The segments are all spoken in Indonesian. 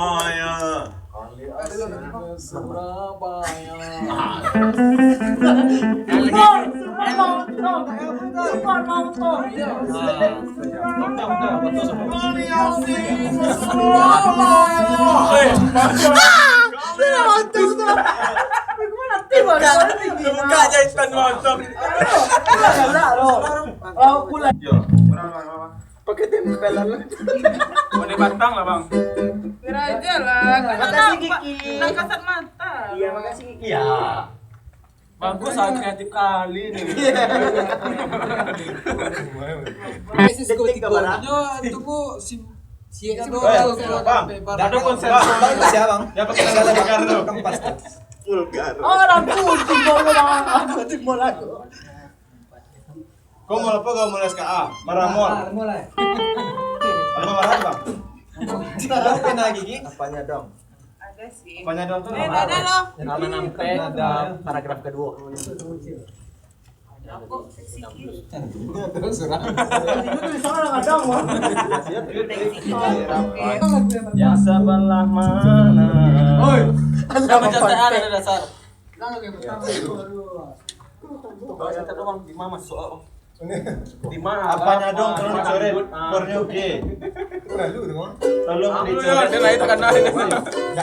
Surabaya. Surabaya. Buka jahitan motor. Pakai tempelan. Mau batang lah bang. Kira aja lah. Makasih, Kiki. Nang kasat mata. Iya, makasih Kiki. Iya. Bagus, sangat kreatif kali nih. Detik kabar. Itu bu si Ada konsep. Bang. Ya pakai salah Ricardo. Vulgar. Orang kucing bola bang. Kucing bola tuh. Kau mau apa? Kau mau SKA? Maramol. mulai. Apa marah bang? Apa pena Gigi? Apanya dong? Ada sih. Apanya dong tuh? Ada loh. Nama sampai ada paragraf kedua. Aku seksi. Ya sebelah mana? Oi. Nama Ada sampai. dasar. Di mana soal? Di mana? Apanya dong? Tolong dicoret. Kornya G. Tolong dicoret. Ada itu kan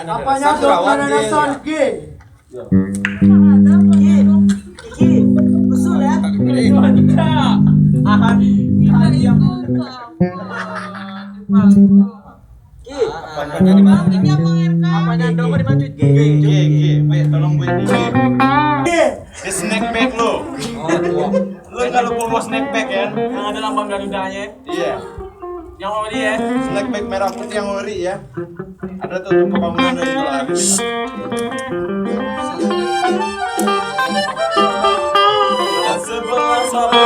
Apanya dong? Mana dasar G? Kiki, usul ya. Ahan. Ki, Apanya dong? apanya dong mau dimajuin? G. Wait, tolong buat ini. Di snack bag lo. Lo nggak lupa bawa snack bag ya? Yang ada lambang Garudanya. Iya. Yang mau dia. Snack bag merah putih yang ori ya. Ada tuh untuk pembangunan dari jualan. Dan sebelah sana